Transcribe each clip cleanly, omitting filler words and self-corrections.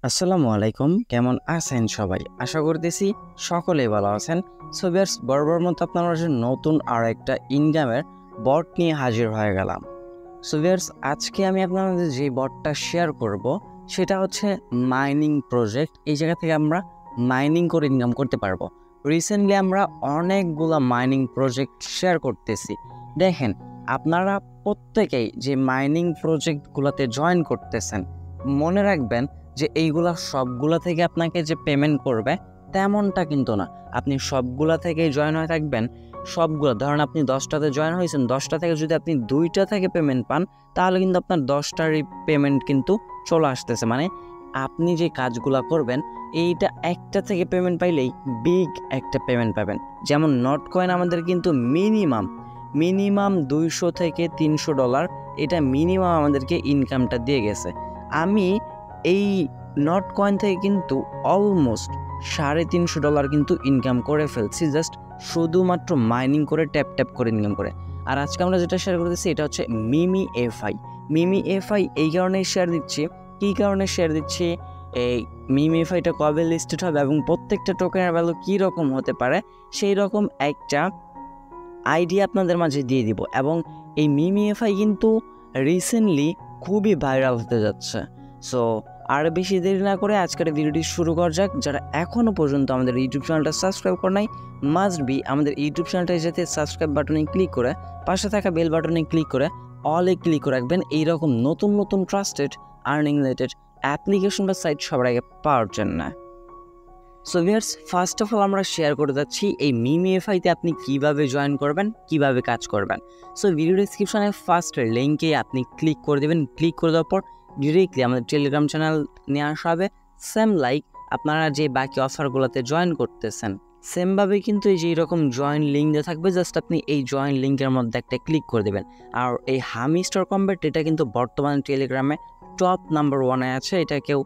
আসসালামু আলাইকুম, কেমন আছেন সবাই? আশা করতেছি সকলেই ভালো আছেন। সো ভিউয়ার্স, বরাবর মতো আপনার মাঝে নতুন আর একটা ইনকামের বট নিয়ে হাজির হয়ে গেলাম। সো ভিউয়ার্স, আজকে আমি আপনাদের মাঝে যে বটটা শেয়ার করব সেটা হচ্ছে মাইনিং প্রজেক্ট। এই জায়গা থেকে আমরা মাইনিং করে ইনকাম করতে পারবো। রিসেন্টলি আমরা অনেকগুলা মাইনিং প্রজেক্ট শেয়ার করতেছি। দেখেন, আপনারা প্রত্যেকেই যে মাইনিং প্রজেক্টগুলোতে জয়েন করতেছেন, মনে রাখবেন যে এইগুলা সবগুলা থেকে আপনাকে যে পেমেন্ট করবে তেমনটা কিন্তু না। আপনি সবগুলা থেকেই জয়েন হয়ে থাকবেন। সবগুলো, ধরেন আপনি 10টাতে জয়েন হয়েছেন, 10টা থেকে যদি আপনি 2টা থেকে পেমেন্ট পান তাহলে কিন্তু আপনার 10টারই পেমেন্ট কিন্তু চলে আসতেছে। মানে আপনি যে কাজগুলা করবেন এইটা একটা থেকে পেমেন্ট পাইলেই বিগ একটা পেমেন্ট পাবেন। যেমন নট কয়েন আমাদের কিন্তু মিনিমাম 200 থেকে $300 এটা মিনিমাম আমাদেরকে ইনকামটা দিয়ে গেছে। আমি এই নট কয়েন থেকে কিন্তু অলমোস্ট $350 কিন্তু ইনকাম করে ফেলছি, জাস্ট শুধুমাত্র মাইনিং করে ট্যাপ করে ইনকাম করে। আর আজকে আমরা যেটা শেয়ার করতেছি এটা হচ্ছে মিমি এফআই। এই কারণে শেয়ার দিচ্ছি, কী কারণে শেয়ার দিচ্ছি, এই মিমি এফআইটা কবে লিস্টেড হবে এবং প্রত্যেকটা টোকেনের ভ্যালু কী রকম হতে পারে সেই রকম একটা আইডিয়া আপনাদের মাঝে দিয়ে দিব। এবং এই মিমি এফআই কিন্তু রিসেন্টলি খুবই ভাইরাল হতে যাচ্ছে। সো আর বেশি দেরি না করে আজকের ভিডিওটি শুরু করা যাক। যারা এখনও পর্যন্ত আমাদের ইউটিউব চ্যানেলটা সাবস্ক্রাইব করে নাই, মাস্ট বি আমাদের ইউটিউব চ্যানেলটায় যেতে সাবস্ক্রাইব বাটনে ক্লিক করে পাশে থাকা বেল বাটনে ক্লিক করে অলে ক্লিক করে রাখবেন এইরকম নতুন ট্রাস্টেড আর্নিং রিলেটেড অ্যাপ্লিকেশন বা সাইট সবার আগে পাওয়ার জন্য। So viewers, first of all আমরা শেয়ার করে যাচ্ছি এই মিমি এফআইতে আপনি কিভাবে জয়েন করবেন, কিভাবে কাজ করবেন। সো ভিডিও ডেসক্রিপশনে ফার্স্ট লিঙ্কে আপনি ক্লিক করে দেবেন। ক্লিক করে দেওয়ার পর ডিরেক্টলি আমাদের টেলিগ্রাম চ্যানেল নিয়ে আসা হবে। সেম লাইক আপনারা যে বাকি অফারগুলোতে জয়েন করতেছেন সেমভাবে কিন্তু এই যে এরকম জয়েন লিঙ্ক দেওয়া থাকবে, জাস্ট আপনি এই জয়েন লিঙ্কের মধ্যে একটা ক্লিক করে দেবেন। আর এই হামি স্টোর কম্বেট এটা কিন্তু বর্তমানে টেলিগ্রামে টপ নাম্বার 1-এ আছে, এটা কেউ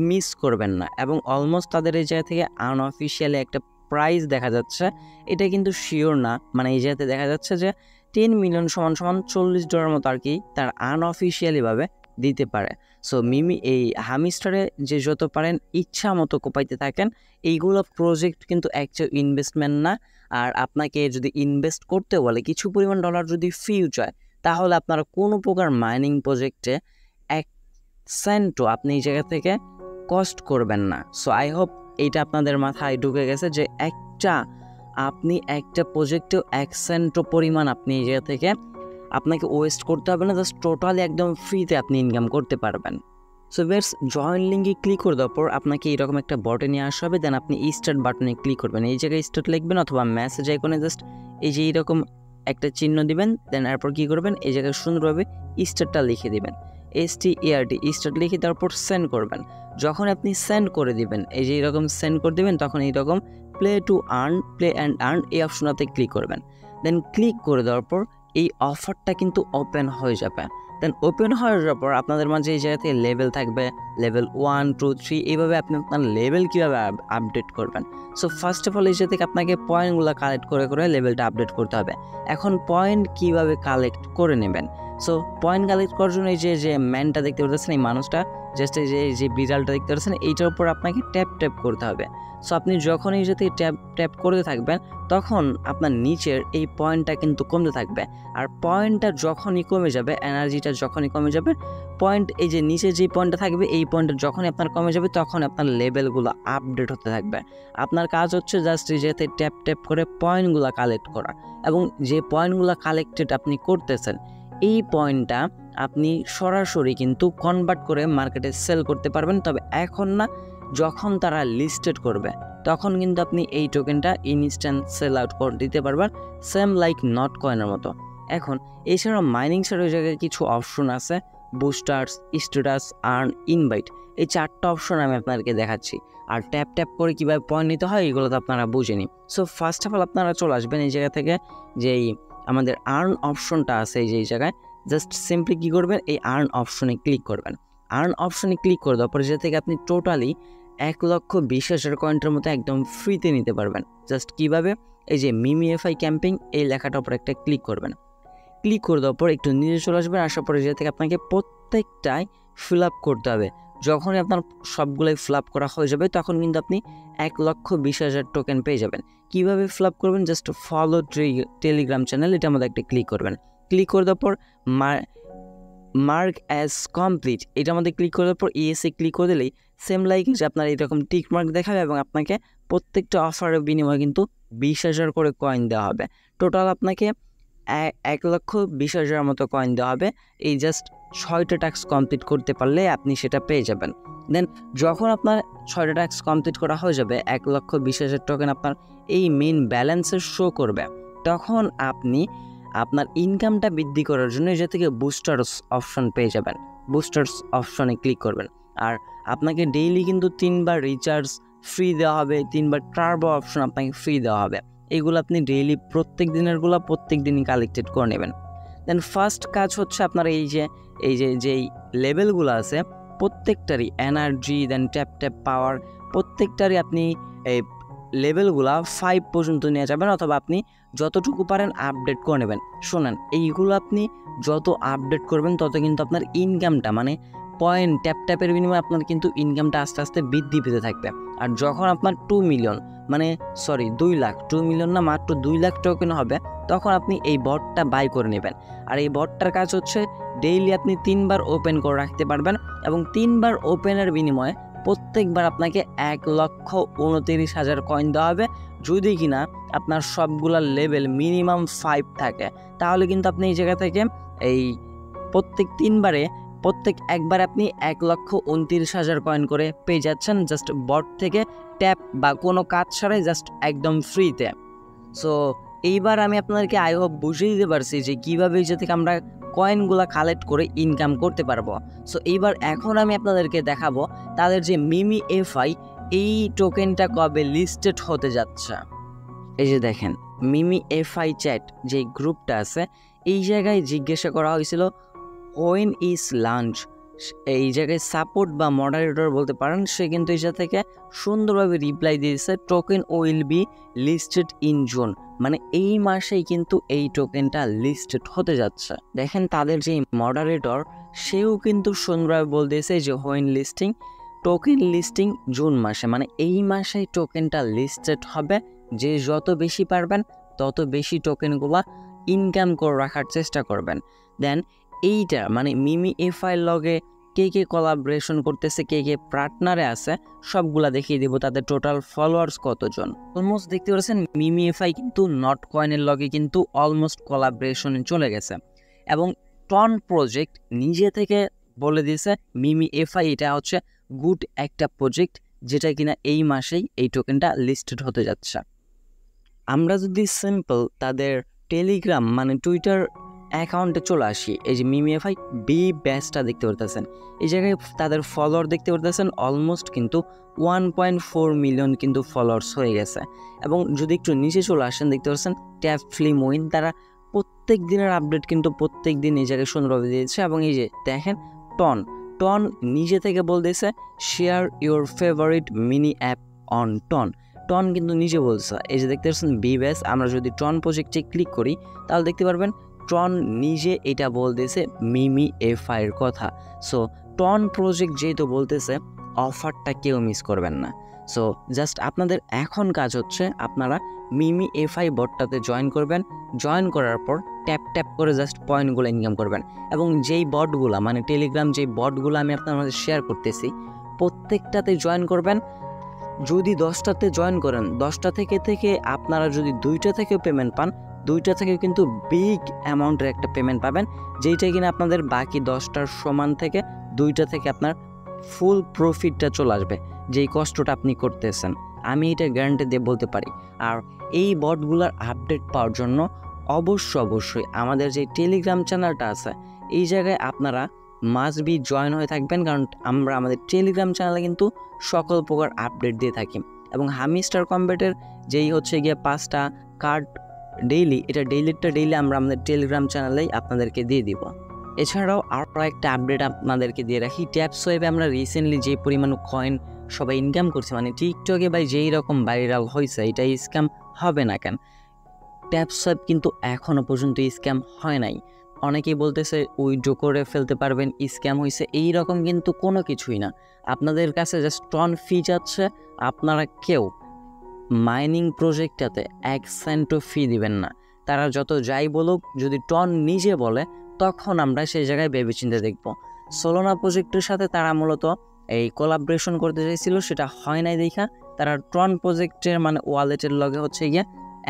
মিস করবেন না। এবং অলমোস্ট তাদের এই জায়গা থেকে আনঅফিসিয়ালি একটা প্রাইস দেখা যাচ্ছে, এটা কিন্তু শিওর না। মানে এই জায়গাতে দেখা যাচ্ছে যে 10 মিলিয়ন সমান $40 মতো আর কি তার আনঅফিসিয়ালিভাবে দিতে পারে। সো মিমি এই হামিস্টারে যে যত পারেন ইচ্ছা মতো কোপাইতে থাকেন। এইগুলো প্রজেক্ট কিন্তু অ্যাকচুয়াল ইনভেস্টমেন্ট না। আর আপনাকে যদি ইনভেস্ট করতে বলে কিছু পরিমাণ ডলার যদি ফিউ চায় তাহলে আপনারা কোনো প্রকার মাইনিং প্রজেক্টে এক সেন্টও আপনি এই জায়গা থেকে কস্ট করবেন না। সো আই হোপ এইটা আপনাদের মাথায় ঢুকে গেছে যে আপনি একটা প্রজেক্টেও 1 সেন্টও পরিমাণ আপনি এই জায়গা থেকে আপনাকে ওয়েস্ট করতে হবে না, জাস্ট টোটালি একদম ফ্রিতে আপনি ইনকাম করতে পারবেন। সো ভিউয়ার্স, জয়েন লিঙ্কে ক্লিক করে দেওয়ার পর আপনাকে এরকম একটা বটে নিয়ে আসা হবে। দেন আপনি স্টার্ট বাটনে ক্লিক করবেন, এই জায়গায় স্টার্ট লিখবেন অথবা মেসেজ আইকনে জাস্ট এই যে এইরকম একটা চিহ্ন দিবেন। দেন এরপর কী করবেন, এই জায়গায় সুন্দরভাবে স্টার্টটা লিখে দিবেন, START স্টার্ট লিখে তারপর সেন্ড করবেন। যখন আপনি সেন্ড করে দিবেন, এই যে এরকম সেন্ড করে দিবেন, তখন এইরকম প্লে অ্যান্ড আর্ন এই অপশনটাতে ক্লিক করবেন। দেন ক্লিক করে দেওয়ার পর এই অফারটা কিন্তু ওপেন হয়ে যাবে। দেন ওপেন হয়ে যাওয়ার পর আপনাদের মাঝে এই জায়গাতে লেভেল থাকবে, লেভেল 1, 2, 3 এইভাবে আপনি আপনার লেভেল কীভাবে আপডেট করবেন। সো ফার্স্ট অফ অল এই জায়গা থেকে আপনাকে পয়েন্টগুলো কালেক্ট করে লেভেলটা আপডেট করতে হবে। এখন পয়েন্ট কীভাবে কালেক্ট করে নেবেন, সো পয়েন্ট কালেক্ট করার জন্য এই যে ম্যানটা দেখতে পাচ্ছেন, এই মানুষটা জাস্ট এই যে বিড়ালটা দেখতে পাচ্ছেন, এইটার উপর আপনাকে ট্যাপ করতে হবে। সো আপনি যখন এই যে ট্যাপ করতে থাকবেন তখন আপনার নিচের এই পয়েন্টটা কিন্তু কমতে থাকবে। আর পয়েন্টটা যখনই কমে যাবে, এনার্জিটা যখনই কমে যাবে, পয়েন্ট এই যে নিচে যে পয়েন্টটা থাকবে এই পয়েন্টটা যখনই আপনার কমে যাবে তখন আপনার লেভেলগুলো আপডেট হতে থাকবে। আপনার কাজ হচ্ছে জাস্ট এই যেতে ট্যাপ করে পয়েন্টগুলো কালেক্ট করা। এবং যে পয়েন্টগুলো কালেক্টেড আপনি করতেছেন এই পয়েন্টটা আপনি সরাসরি কিন্তু কনভার্ট করে মার্কেটে সেল করতে পারবেন। তবে এখন না, যখন তারা লিস্টেড করবে তখন কিন্তু আপনি এই টোকেনটা ইনস্ট্যান্ট সেল আউট করে দিতে পারবেন, সেম লাইক নট কয়েনের মতো। এখন এছাড়াও মাইনিং সাইডের জায়গায় কিছু অপশন আছে, বুস্টার্স, স্ট্যাটাস, আর্ন, ইনভাইট, এই 4টা অপশন আমি আপনাদেরকে দেখাচ্ছি। আর ট্যাপ করে কীভাবে পয়েন্ট নিতে হয় এগুলো তো আপনারা বুঝেনি। সো ফার্স্ট অফ অল আপনারা চলে আসবেন এই জায়গা থেকে, যেই আমাদের আর্ন অপশনটা আছে এই যে এই জায়গায়, জাস্ট সিম্পলি কী করবেন, এই আর্ন অপশনে ক্লিক করবেন। আর্ন অপশনে ক্লিক করে দেওয়ার পরে যে থেকে আপনি টোটালি 1,20,000 কয়েন্টের মতো একদম ফ্রিতে নিতে পারবেন। জাস্ট কীভাবে, এই যে মিমি এফআই ক্যাম্পিং এই লেখাটার উপর একটা ক্লিক করবেন। ক্লিক করে দেওয়ার পর একটু নিচে চলে আসবেন, আসার পরে যে থেকে আপনাকে প্রত্যেকটাই ফিল আপ করতে হবে। যখনই আপনার সবগুলোই ফিল করা হয়ে যাবে তখন কিন্তু আপনি 1,20,000 টোকেন পেয়ে যাবেন। কিভাবে ফিল করবেন? জাস্ট ফলো টেলিগ্রাম চ্যানেল, এটা আমাদের একটা ক্লিক করবেন। ক্লিক করে দেওয়ার পর মার্ক অ্যাজ কমপ্লিট, এটা আমাদের ক্লিক করার পর ইএসএ ক্লিক করে দিলেই সেম লাইক যে আপনার এরকম টিক মার্ক দেখাবে এবং আপনাকে প্রত্যেকটা অফারের বিনিময়ে কিন্তু 20,000 করে কয়েন দেওয়া হবে। টোটাল আপনাকে 1,20,000 মতো কয়েন দেওয়া হবে। এই জাস্ট 6টা টাস্ক কমপ্লিট করতে পারলে আপনি সেটা পেয়ে যাবেন। দেন যখন আপনার 6টা টাস্ক কমপ্লিট করা হয়ে যাবে 1,20,000 টোকেন আপনার এই মেইন ব্যালেন্সে শো করবে, তখন আপনি আপনার ইনকামটা বৃদ্ধি করার জন্য এটা থেকে বুস্টার্স অপশন পেয়ে যাবেন। বুস্টার্স অপশনে ক্লিক করবেন আর আপনাকে ডেইলি কিন্তু 3বার রিচার্জ ফ্রি দেওয়া হবে, 3বার টার্বো অপশন আপনাকে ফ্রি দেওয়া হবে। এইগুলো আপনি ডেইলি প্রত্যেক দিনেরগুলো প্রত্যেক দিনই কালেক্টেড করে নেবেন। দেন ফার্স্ট কাজ হচ্ছে আপনার যেই লেভেলগুলো আছে প্রত্যেকটারই এনার্জি, দেন ট্যাপ পাওয়ার, প্রত্যেকটারই আপনি এই লেভেলগুলা 5 পর্যন্ত নিয়ে যাবেন, অথবা আপনি যতটুকু পারেন আপডেট করে নেবেন। শোনেন, এইগুলো আপনি যত আপডেট করবেন তত কিন্তু আপনার ইনকামটা মানে পয়েন্ট ট্যাপের বিনিময়ে আপনার কিন্তু ইনকামটা আস্তে আস্তে বৃদ্ধি পেতে থাকবে। আর যখন আপনার 2 মিলিয়ন 2 লাখ 2 মিলিয়ন না মাত্র 2 লাখ টোকেন হবে, তখন আপনি এই বটটা বাই করে নেবেন। আর এই বটটার কাজ হচ্ছে ডেইলি আপনি 3বার ওপেন করে রাখতে পারবেন এবং 3বার ওপেনের বিনিময়ে প্রত্যেকবার আপনাকে 1,29,000 কয়েন দেওয়া হবে। যদি কিনা আপনার সবগুলার লেভেল মিনিমাম 5 থাকে, তাহলে কিন্তু আপনি এই জায়গা থেকে এই প্রত্যেক একবারে আপনি 1,29,000 কয়েন করে পেয়ে যাচ্ছেন জাস্ট বট থেকে, ট্যাপ বা কোনো কাজ ছাড়াই, জাস্ট একদম ফ্রিতে। সো এইবার আমি আপনাদেরকে আই হোপ বুঝিয়ে দিতে পারছি যে কীভাবে এই থেকে আমরা কয়েনগুলা কালেক্ট করে ইনকাম করতে পারবো। সো এখন আমি আপনাদেরকে দেখাবো তাদের যে মিমি এফআই এই টোকেনটা কবে লিস্টেড হতে যাচ্ছে। এই যে দেখেন, মিমি এফআই চ্যাট যে গ্রুপটা আছে, এই জায়গায় জিজ্ঞাসা করা হয়েছিল হোয়েন ইজ লাঞ্চ। এই জায়গায় সাপোর্ট বা মডারেটর বলতে পারেন, সে কিন্তু এই জায়গা থেকে সুন্দরভাবে রিপ্লাই দিয়েছে token will be listed in June, মানে এই মাসেই কিন্তু এই টোকেনটা লিস্টেড হতে যাচ্ছে। দেখেন তাদের যে মডারেটর সেও কিন্তু সুন্দরভাবে বলতেছে যে when listing, token listing June মাসে, মানে এই মাসেই টোকেনটা লিস্টেড হবে। যে যত বেশি পারবেন তত বেশি টোকেনগুলা ইনকাম করে রাখার চেষ্টা করবেন। দেন এইটা মানে মিমি এফআই লগে কে কোলাবোরেশন করতেছে, কে পার্টনারে আছে, সবগুলা দেখিয়ে দিব। তাদের টোটাল ফলোয়ার্স কতজন। অলমোস্ট দেখতে পাচ্ছেন মিমি এফআই কিন্তু নট কয়েনের লগে কিন্তু অলমোস্ট কোলাবোরেশনে চলে গেছে এবং টন প্রজেক্ট নিজে থেকে বলে দিয়েছে মিমি এফআই এটা হচ্ছে গুড একটা প্রজেক্ট যেটা কিনা এই মাসেই এই টোকেনটা লিস্টেড হতে যাচ্ছে। আমরা যদি সিম্পল তাদের টেলিগ্রাম মানে টুইটার অ্যাকাউন্টে চলে আসি, এই যে মিমি এফআই বি ব্যাচটা দেখতে পারতেছেন, এই জায়গায় তাদের ফলোয়ার দেখতে পারতেছেন অলমোস্ট কিন্তু 1.4 মিলিয়ন কিন্তু ফলোয়ার্স হয়ে গেছে। এবং যদি একটু নিচে চলে আসেন দেখতে পাচ্ছেন ট্যাপ ফিল্ম উইন, তারা প্রত্যেক দিনের আপডেট কিন্তু প্রত্যেক দিন এই জায়গায় সুন্দরভাবে দিয়েছে। এবং এই যে দেখেন টন নিজে থেকে বলতেছে share your favourite mini app on TON কিন্তু নিজে বলছে। এই যে দেখতে পাচ্ছেন বি ব্যাচ, আমরা যদি টন প্রজেক্টে ক্লিক করি তাহলে দেখতে পারবেন টন নিজে এটা বলতেছে মিমি এফআইয়ের কথা। সো টন প্রজেক্ট যেহেতু বলতেছে, অফারটা কেউ মিস করবেন না। সো জাস্ট আপনাদের এখন কাজ হচ্ছে আপনারা মিমি এফআই বটটাতে জয়েন করবেন, জয়েন করার পর ট্যাপ করে জাস্ট পয়েন্টগুলো ইনকাম করবেন। এবং যেই বটগুলো মানে টেলিগ্রাম যেই বটগুলো আমি আপনার মাঝে শেয়ার করতেছি প্রত্যেকটাতে জয়েন করবেন। যদি 10টাতে জয়েন করেন, 10টা থেকে আপনারা যদি 2টা থেকে পেমেন্ট পান, 2টা থেকে কিন্তু বিগ অ্যামাউন্টের একটা পেমেন্ট পাবেন, যেইটা কিনা আপনাদের বাকি 10টার সমান থেকে 2টা থেকে আপনার ফুল প্রফিটটা চলে আসবে যেই কষ্টটা আপনি করতেছেন। আমি এটা গ্যারান্টি দিয়ে বলতে পারি। আর এই বটগুলোর আপডেট পাওয়ার জন্য অবশ্যই আমাদের যে টেলিগ্রাম চ্যানেলটা আছে এই জায়গায় আপনারা মাস্ট বি জয়েন হয়ে থাকবেন, কারণ আমরা আমাদের টেলিগ্রাম চ্যানেলে কিন্তু সকল প্রকার আপডেট দিয়ে থাকি। এবং হামি স্টার কম্বেটের যেই হচ্ছে গিয়ে 5টা কার্ড ডেইলি, এটা ডেইলি আমরা আমাদের টেলিগ্রাম চ্যানেলেই আপনাদেরকে দিয়ে দিব। এছাড়াও আরও একটা আপডেট আপনাদেরকে দিয়ে রাখি, ট্যাপ সোয়াইপে আমরা রিসেন্টলি যে পরিমাণ কয়েন সবাই ইনকাম করছে, মানে টিকটকে ভাই যেই রকম ভাইরাল হয়েছে, এটা স্ক্যাম হবে না কেন? ট্যাপ সোয়াইপ কিন্তু এখনও পর্যন্ত স্ক্যাম হয় নাই। অনেকেই বলতেছে উইথড্র করে ফেলতে পারবেন, স্ক্যাম হয়েছে, এই রকম কিন্তু কোনো কিছুই না। আপনাদের কাছে জাস্ট টন ফি যাচ্ছে, আপনারা কেউ মাইনিং প্রজেক্টটাতে 1 সেন্টও ফি দিবেন না। তারা যত যাই বলুক, যদি টন নিজে বলে তখন আমরা সেই জায়গায় ভেবেচিন্তে দেখব। সোলোনা প্রজেক্টের সাথে তারা মূলত এই কোলাবরেশন করতে চাইছিল, সেটা হয় নাই দেখা তারা ট্রন প্রজেক্টের মানে ওয়ালেটের লগে হচ্ছে গিয়ে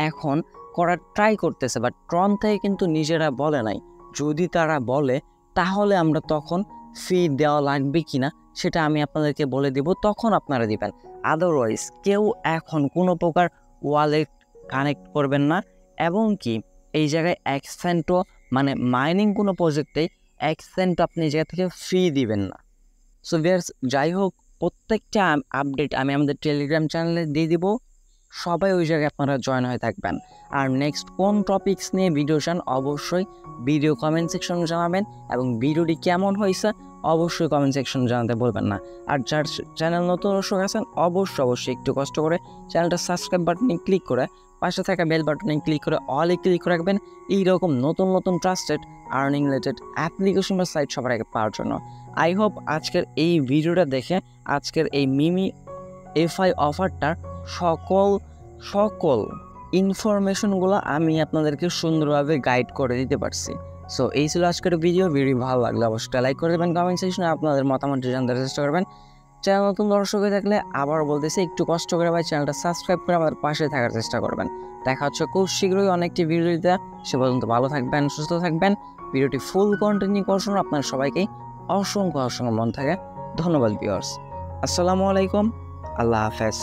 এখন করার ট্রাই করতেছে, বাট ট্রন থেকে কিন্তু নিজেরা বলে নাই। যদি তারা বলে তাহলে আমরা তখন ফি দেওয়া লাগবে কিনা সেটা আমি আপনাদেরকে বলে দিব, তখন আপনারা দিবেন। আদারওয়াইজ কেউ এখন কোনো প্রকার ওয়ালেট কানেক্ট করবেন না, এবং কি এই জায়গায় 1 সেন্টও মানে মাইনিং কোনো প্রজেক্টে 1 সেন্ট আপনি এই জায়গা থেকে ফি দিবেন না। সো ভিউয়ার্স, যাই হোক, প্রত্যেকটা আপডেট আমি আমাদের টেলিগ্রাম চ্যানেলে দিয়ে দিব, সবাই ওই জায়গায় আপনারা জয়েন হয়ে থাকবেন। আর নেক্সট কোন টপিকস নিয়ে ভিডিও চান অবশ্যই ভিডিও কমেন্ট সেকশনে জানাবেন, এবং ভিডিওটি কেমন হয়েছে অবশ্যই কমেন্ট সেকশনে জানাতে বলবেন না। আর যার চ্যানেল নতুন দর্শক আছেন অবশ্যই একটু কষ্ট করে চ্যানেলটা সাবস্ক্রাইব বাটনে ক্লিক করে পাশে থাকা বেল বাটনে ক্লিক করে অলে ক্লিক রাখবেন, এইরকম নতুন ট্রাস্টেড আর্নিং রিলেটেড অ্যাপ্লিকেশন বা সাইট সবার আগে পাওয়ার জন্য। আই হোপ আজকের এই ভিডিওটা দেখে আজকের এই মিমি এফআই অফারটার সকল ইনফরমেশনগুলো আমি আপনাদেরকে সুন্দরভাবে গাইড করে দিতে পারছি। সো এই ছিল আজকের ভিডিও ভালো লাগলে অবশ্যই লাইক করে দেবেন, কমেন্ট সেকশনে আপনাদের মতামত জানতে চেষ্টা করবেন। চ্যানেল নতুন দর্শক হয়ে থাকলে আবার বলতেছি একটু কষ্ট করে ভাই চ্যানেলটা সাবস্ক্রাইব করে আমাদের পাশে থাকার চেষ্টা করবেন। দেখা হচ্ছে খুব শীঘ্রই অনেকটি ভিডিওতে, সে পর্যন্ত ভালো থাকবেন, সুস্থ থাকবেন। ভিডিওটি ফুল কন্টিনিউ করার জন্য আপনার সবাইকে অসংখ্য মন থেকে ধন্যবাদ ভিউয়ার্স। আসসালামু আলাইকুম, আল্লাহ হাফেজ।